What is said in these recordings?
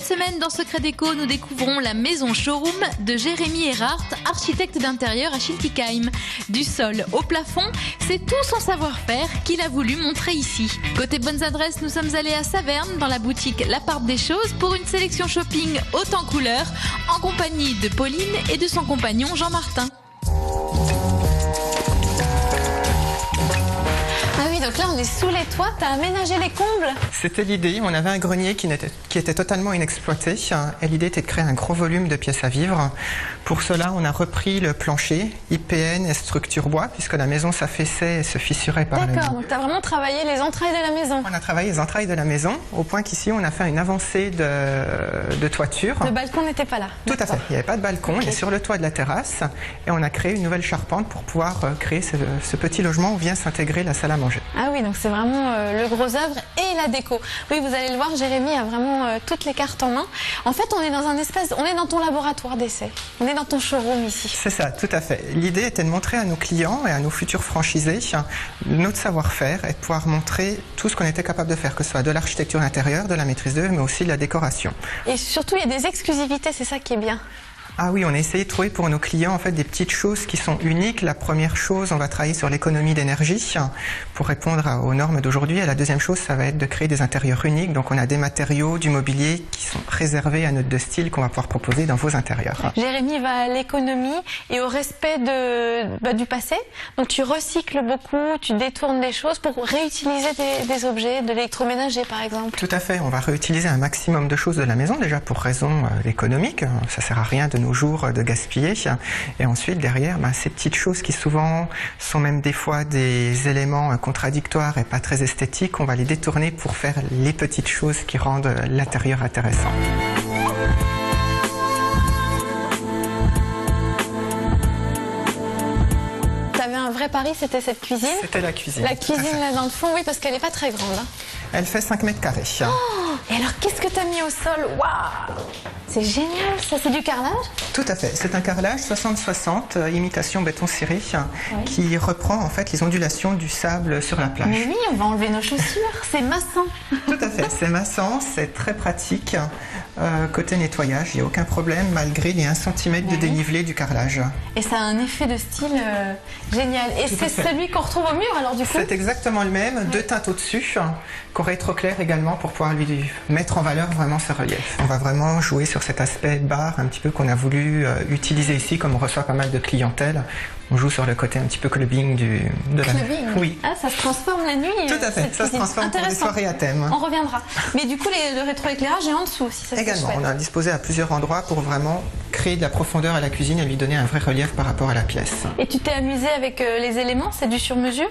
semaine, dans Secret Déco, nous découvrons la maison showroom de Jérémy Erhardt, architecte d'intérieur à Schiltigheim. Du sol au plafond, c'est tout son savoir-faire qu'il a voulu montrer ici. Côté bonnes adresses, nous sommes allés à Saverne, dans la boutique La Part des Choses, pour une sélection shopping haute en couleurs, en compagnie de Pauline et de son compagnon Jean-Martin. Donc là, on est sous les toits. Tu as aménagé les combles? C'était l'idée. On avait un grenier qui était totalement inexploité. Et l'idée était de créer un gros volume de pièces à vivre. Pour cela, on a repris le plancher, IPN et structure bois, puisque la maison s'affaissait et se fissurait par le. D'accord, donc tu as vraiment travaillé les entrailles de la maison. On a travaillé les entrailles de la maison, au point qu'ici, on a fait une avancée de toiture. Le balcon n'était pas là? Tout à fait. Il n'y avait pas de balcon. Okay. On est sur le toit de la terrasse. Et on a créé une nouvelle charpente pour pouvoir créer ce petit logement où vient s'intégrer la salle à manger. Ah oui, donc c'est vraiment le gros œuvre et la déco. Oui, vous allez le voir, Jérémy a vraiment toutes les cartes en main. En fait, on est dans on est dans ton laboratoire d'essai. On est dans ton showroom ici. C'est ça, tout à fait. L'idée était de montrer à nos clients et à nos futurs franchisés notre savoir-faire et de pouvoir montrer tout ce qu'on était capable de faire, que ce soit de l'architecture intérieure, de la maîtrise d'œuvre, mais aussi de la décoration. Et surtout, il y a des exclusivités, c'est ça qui est bien. Ah oui, on a essayé de trouver pour nos clients en fait des petites choses qui sont uniques. La première chose, on va travailler sur l'économie d'énergie pour répondre aux normes d'aujourd'hui. Et la deuxième chose, ça va être de créer des intérieurs uniques. Donc on a des matériaux, du mobilier qui sont réservés à notre style qu'on va pouvoir proposer dans vos intérieurs. Jérémy va à l'économie et au respect du passé. Donc tu recycles beaucoup, tu détournes des choses pour réutiliser des objets, de l'électroménager par exemple. Tout à fait, on va réutiliser un maximum de choses de la maison déjà pour raison économique. Ça sert à rien de nos jours de gaspiller, et ensuite derrière ces petites choses qui souvent sont même des fois des éléments contradictoires et pas très esthétiques, on va les détourner pour faire les petites choses qui rendent l'intérieur intéressant. T'avais un vrai pari, c'était cette cuisine? C'était la cuisine. La cuisine là dans le fond, oui, parce qu'elle n'est pas très grande. Elle fait 5 mètres carrés. Oh, et alors qu'est-ce que tu as mis au sol? Waouh! C'est génial, ça c'est du carrelage? Tout à fait, c'est un carrelage 60-60, imitation béton ciré, oui, qui reprend en fait les ondulations du sable sur la plage. Mais oui, on va enlever nos chaussures, c'est massant. Tout à fait, c'est massant, c'est très pratique. Côté nettoyage, il n'y a aucun problème malgré les 1 cm de dénivelé du carrelage. Et ça a un effet de style génial. Et c'est celui qu'on retrouve au mur alors du coup? C'est exactement le même, 2 teintes au-dessus, qu'on rétroclaire également pour pouvoir lui mettre en valeur vraiment ce relief. On va vraiment jouer sur cet aspect bar un petit peu qu'on a voulu utiliser ici, comme on reçoit pas mal de clientèle. On joue sur le côté un petit peu clubbing de la... Oui. Ah, ça se transforme la nuit. Tout à fait, ça se transforme pour des soirées à thème. On reviendra. Mais du coup, le rétroéclairage est en dessous, si ça se également, on a disposé à plusieurs endroits pour vraiment créer de la profondeur à la cuisine et lui donner un vrai relief par rapport à la pièce. Et tu t'es amusé avec les éléments? C'est du sur-mesure?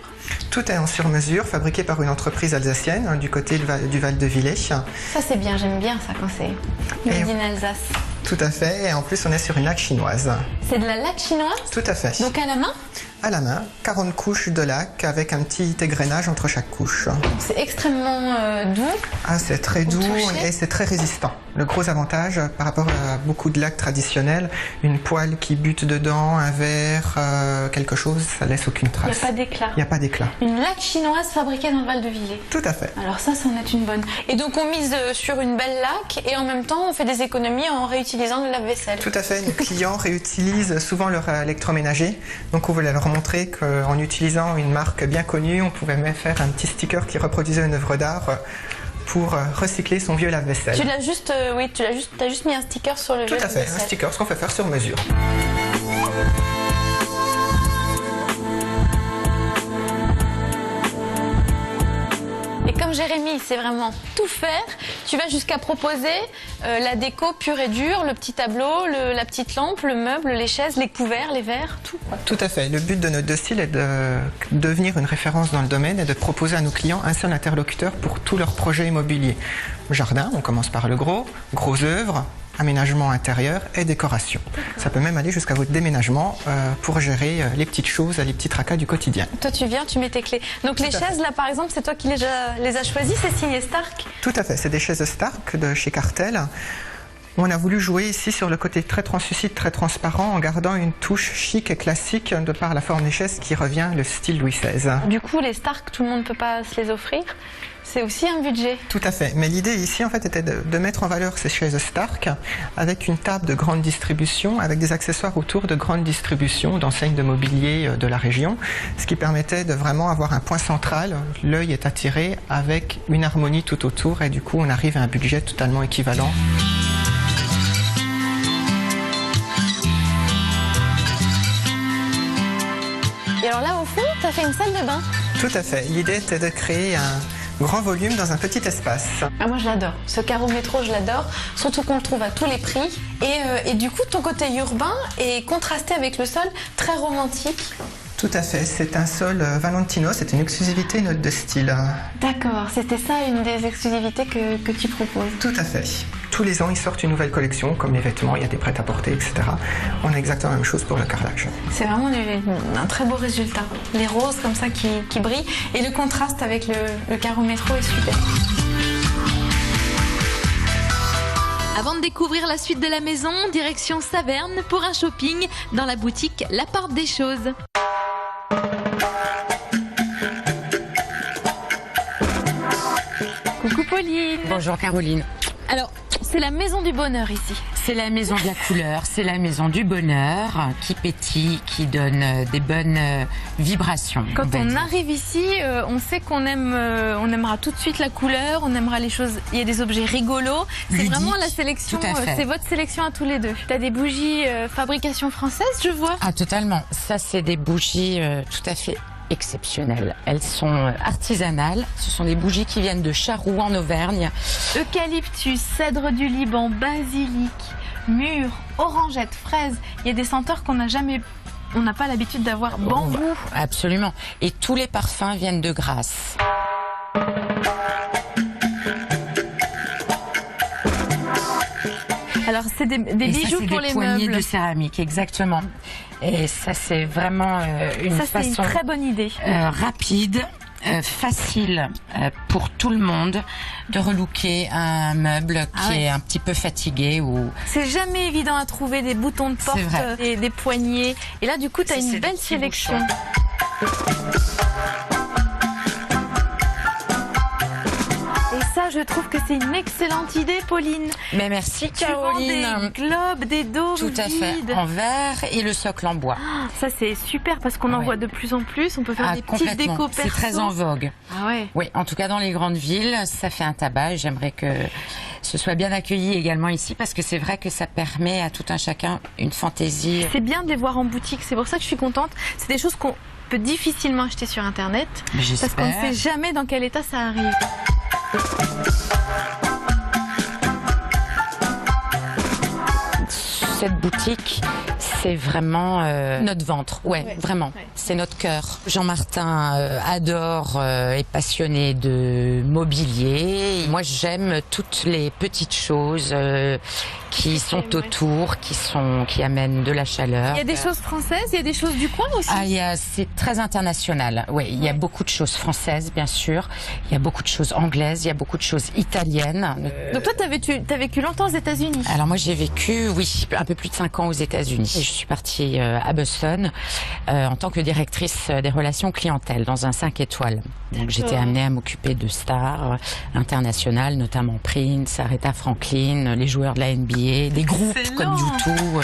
Tout est en sur-mesure, fabriqué par une entreprise alsacienne du côté du Val de Villers. Ça c'est bien, j'aime bien ça quand c'est made in Alsace. Tout à fait, et en plus on est sur une laque chinoise. C'est de la laque chinoise? Tout à fait. Donc à la main? À la main, 40 couches de laque avec un petit égrenage entre chaque couche. C'est extrêmement doux. Ah, c'est très doux et c'est très résistant. Le gros avantage par rapport à beaucoup de laques traditionnelles, une poêle qui bute dedans, un verre, quelque chose, ça laisse aucune trace. Il n'y a pas d'éclat. Il n'y a pas d'éclat. Une laque chinoise fabriquée dans le Val de Villers. Tout à fait. Alors ça en est une bonne. Et donc on mise sur une belle laque et en même temps on fait des économies en réutilisant le lave-vaisselle. Tout à fait. Nos clients réutilisent souvent leur électroménager. Donc on voulait leur montrer qu'en utilisant une marque bien connue, on pouvait même faire un petit sticker qui reproduisait une œuvre d'art pour recycler son vieux lave-vaisselle. Tu l'as juste, t'as juste mis un sticker sur le vieux lave-vaisselle. Tout à fait, un sticker, ce qu'on fait faire sur mesure. Et comme Jérémy sait vraiment tout faire, tu vas jusqu'à proposer la déco pure et dure, le petit tableau, la petite lampe, le meuble, les chaises, les couverts, les verres, tout. Tout à fait. Le but de notre style est de devenir une référence dans le domaine et de proposer à nos clients un seul interlocuteur pour tous leurs projets immobiliers. Jardin, on commence par le gros œuvres, aménagement intérieur et décoration. Ça peut même aller jusqu'à votre déménagement pour gérer les petites choses, les petits tracas du quotidien. Toi tu viens, tu mets tes clés. Donc les chaises là par exemple, c'est toi qui les as choisies, c'est signé Stark? Tout à fait, c'est des chaises Stark de chez Cartel. On a voulu jouer ici sur le côté très translucide, très transparent, en gardant une touche chic et classique de par la forme des chaises qui revient le style Louis XVI. Du coup, les Stark, tout le monde ne peut pas se les offrir. C'est aussi un budget. Tout à fait. Mais l'idée ici, en fait, était de mettre en valeur ces chaises Stark avec une table de grande distribution, avec des accessoires autour de grande distribution d'enseignes de mobilier de la région, ce qui permettait de vraiment avoir un point central. L'œil est attiré avec une harmonie tout autour et du coup, on arrive à un budget totalement équivalent. Et alors là, au fond, tu as fait une salle de bain. Tout à fait. L'idée était de créer un grand volume dans un petit espace. Ah, moi, je l'adore. Ce carreau métro, je l'adore. Surtout qu'on le trouve à tous les prix. Et du coup, ton côté urbain est contrasté avec le sol, très romantique. Tout à fait. C'est un sol Valentino. C'est une exclusivité note de style. D'accord. C'était ça, une des exclusivités que tu proposes. Tout à fait. Tous les ans, ils sortent une nouvelle collection, comme les vêtements, il y a des prêt-à-porter, etc. On a exactement la même chose pour le carrelage. C'est vraiment un très beau résultat. Les roses comme ça qui brillent. Et le contraste avec le carreau métro est super. Avant de découvrir la suite de la maison, direction Saverne pour un shopping dans la boutique La Part des Choses. Coucou Pauline. Bonjour Caroline. Alors, c'est la maison du bonheur ici. C'est la maison de la couleur, c'est la maison du bonheur qui pétille, qui donne des bonnes vibrations. Quand on arrive ici, on sait qu'on aime, on aimera tout de suite la couleur, on aimera les choses. Il y a des objets rigolos. C'est Ludique, vraiment la sélection. C'est votre sélection à tous les deux. T'as des bougies fabrication française, je vois. Ah totalement. Ça c'est des bougies tout à fait exceptionnelles. Elles sont artisanales. Ce sont des bougies qui viennent de Charroux en Auvergne. Eucalyptus, cèdre du Liban, basilic, mûre, orangette, fraise. Il y a des senteurs qu'on n'a jamais. On n'a pas l'habitude d'avoir. Bambou. Absolument. Et tous les parfums viennent de Grasse. Alors c'est des bijoux pour les meubles. Des poignées de céramique, exactement. Et ça c'est vraiment une façon. C'est une très bonne idée. Rapide. Facile pour tout le monde de relooker un meuble qui est un petit peu fatigué ou. C'est jamais évident à trouver des boutons de porte et des poignées. Et là, du coup, tu as une belle sélection. Et ça, je trouve que c'est une excellente idée, Pauline. Mais merci, Caroline. Des globes, des dômes. Tout à fait, en verre et le socle en bois. Ça, c'est super parce qu'on en voit de plus en plus. On peut faire des petites décos perso. C'est très en vogue. Ah ouais. Oui, en tout cas dans les grandes villes, ça fait un tabac. Et j'aimerais que ce soit bien accueilli également ici parce que c'est vrai que ça permet à tout un chacun une fantaisie. C'est bien de les voir en boutique. C'est pour ça que je suis contente. C'est des choses qu'on peut difficilement acheter sur Internet parce qu'on ne sait jamais dans quel état ça arrive. Cette boutique, c'est vraiment notre ventre. Ouais, vraiment. Ouais. C'est notre cœur. Jean-Martin adore, est passionné de mobilier. Moi, j'aime toutes les petites choses qui sont autour, qui amènent de la chaleur. Il y a des choses françaises, il y a des choses du coin aussi. Ah, c'est très international. Oui, il y a beaucoup de choses françaises, bien sûr. Il y a beaucoup de choses anglaises, il y a beaucoup de choses italiennes. Donc toi, t'as vécu longtemps aux États-Unis. Alors moi, j'ai vécu, un peu plus de 5 ans aux États-Unis. Je suis partie à Boston en tant que directrice des relations clientèle dans un 5 étoiles. Donc j'étais amenée à m'occuper de stars internationales, notamment Prince, Aretha Franklin, les joueurs de la NBA, des groupes comme U2.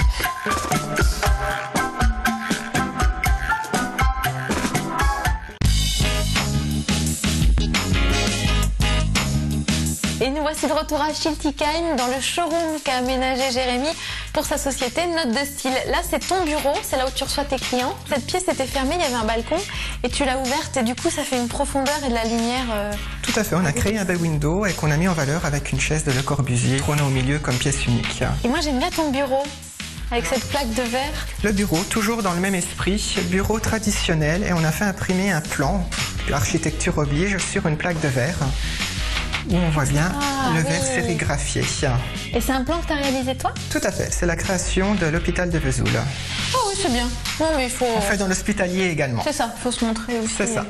Et nous voici de retour à Schiltigheim dans le showroom qu'a aménagé Jérémy pour sa société Note de Style. Là, c'est ton bureau, c'est là où tu reçois tes clients. Cette pièce était fermée, il y avait un balcon et tu l'as ouverte et du coup, ça fait une profondeur et de la lumière. Tout à fait, on a créé un bay window et qu'on a mis en valeur avec une chaise de Le Corbusier trônant au milieu comme pièce unique. Et moi, j'aime bien ton bureau. Avec cette plaque de verre. Le bureau, toujours dans le même esprit, bureau traditionnel et on a fait imprimer un plan, l'architecture oblige, sur une plaque de verre. Où on voit bien le verre sérigraphié. Et c'est un plan que tu as réalisé toi? Tout à fait, c'est la création de l'hôpital de Vesoul. Oh oui, c'est bien. Non, mais il faut... On fait dans l'hospitalier également. C'est ça, il faut se montrer aussi. C'est ça.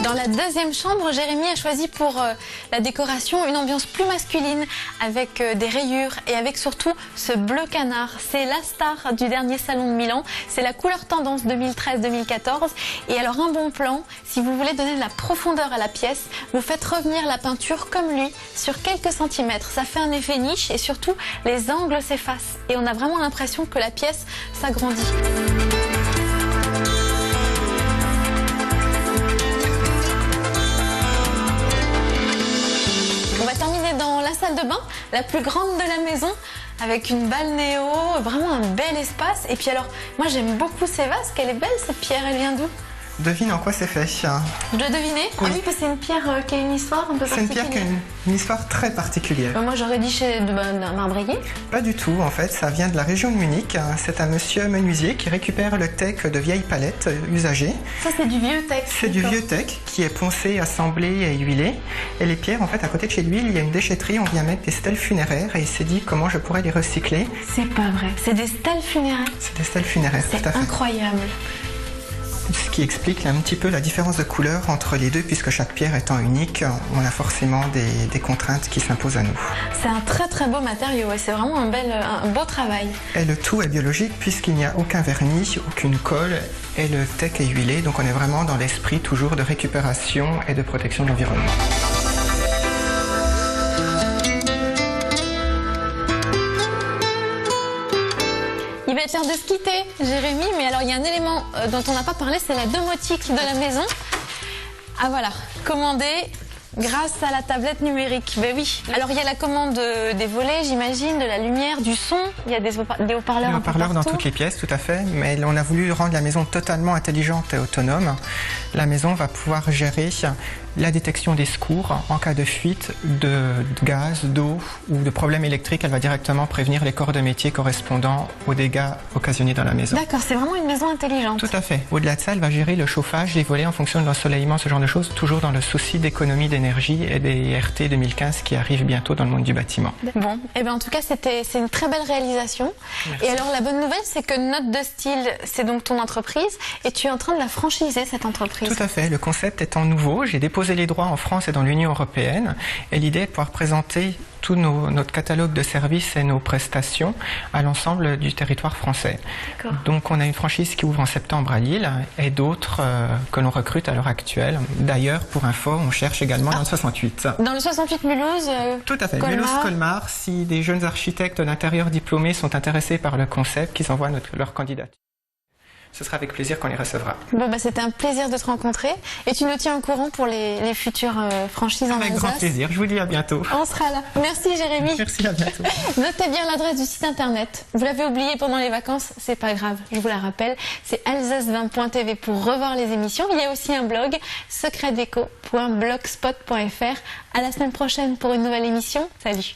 Dans la deuxième chambre, Jérémy a choisi pour la décoration une ambiance plus masculine avec des rayures et avec surtout ce bleu canard. C'est la star du dernier salon de Milan. C'est la couleur tendance 2013-2014. Et alors un bon plan, si vous voulez donner de la profondeur à la pièce, vous faites revenir la peinture comme lui sur quelques centimètres. Ça fait un effet niche et surtout les angles s'effacent. Et on a vraiment l'impression que la pièce s'agrandit. On va terminer dans la salle de bain, la plus grande de la maison, avec une balnéo, vraiment un bel espace. Et puis alors, moi j'aime beaucoup ces vases, qu'elle est belle cette pierre, elle vient d'où? Devine en quoi c'est fait. Je dois deviner. Oui. Ah oui, parce que c'est une pierre qui a une histoire un peu C'est une particulière. pierre qui a une histoire très particulière. Moi j'aurais dit chez d'un marbrier. Pas du tout, en fait, ça vient de la région de Munich. C'est un monsieur menuisier qui récupère le teck de vieilles palettes usagées. Ça c'est du vieux teck. C'est du vieux teck qui est poncé, assemblé et huilé. Et les pierres, en fait, à côté de chez lui, il y a une déchetterie, on vient mettre des stèles funéraires et il s'est dit comment je pourrais les recycler. C'est pas vrai. C'est des stèles funéraires. C'est des stèles funéraires, tout C'est à fait. incroyable. Ce qui explique un petit peu la différence de couleur entre les deux, puisque chaque pierre étant unique, on a forcément des contraintes qui s'imposent à nous. C'est un très très beau matériau et c'est vraiment un beau travail. Et le tout est biologique puisqu'il n'y a aucun vernis, aucune colle et le teck est huilé, donc on est vraiment dans l'esprit toujours de récupération et de protection de l'environnement. Il va être l'heure de se quitter, Jérémy, mais alors il y a un élément dont on n'a pas parlé, c'est la domotique de la maison. Ah voilà, commandé grâce à la tablette numérique. Ben oui. Alors il y a la commande des volets, j'imagine, de la lumière, du son. Il y a des haut-parleurs. Des haut-parleurs dans toutes les pièces, tout à fait. Mais on a voulu rendre la maison totalement intelligente et autonome. La maison va pouvoir gérer la détection des secours en cas de fuite de gaz, d'eau ou de problèmes électriques. Elle va directement prévenir les corps de métier correspondant aux dégâts occasionnés dans la maison. D'accord, c'est vraiment une maison intelligente. Tout à fait. Au-delà de ça, elle va gérer le chauffage, les volets en fonction de l'ensoleillement, ce genre de choses, toujours dans le souci d'économie d'énergie et des RT 2015 qui arrivent bientôt dans le monde du bâtiment. Bon, et bien en tout cas, c'est une très belle réalisation. Merci. Et alors la bonne nouvelle, c'est que Note de Style, c'est donc ton entreprise et tu es en train de la franchiser, cette entreprise. Tout à fait. Le concept étant nouveau, j'ai déposé les droits en France et dans l'Union européenne et l'idée est de pouvoir présenter tout notre catalogue de services et nos prestations à l'ensemble du territoire français. Donc on a une franchise qui ouvre en septembre à Lille et d'autres que l'on recrute à l'heure actuelle. D'ailleurs, pour info, on cherche également dans le 68. Dans le 68 Mulhouse, Tout à fait. Colmar. Mulhouse-Colmar, si des jeunes architectes d'intérieur diplômés sont intéressés par le concept, qu'ils envoient leur candidature. Ce sera avec plaisir qu'on les recevra. Bon, bah, c'était un plaisir de te rencontrer et tu nous tiens au courant pour les futures franchises en Alsace. Avec grand plaisir. Je vous dis à bientôt. On sera là. Merci Jérémy. Merci, à bientôt. Notez bien l'adresse du site internet. Vous l'avez oublié pendant les vacances, c'est pas grave, je vous la rappelle. C'est alsace20.tv pour revoir les émissions. Il y a aussi un blog, secretdeco.blogspot.fr. À la semaine prochaine pour une nouvelle émission. Salut.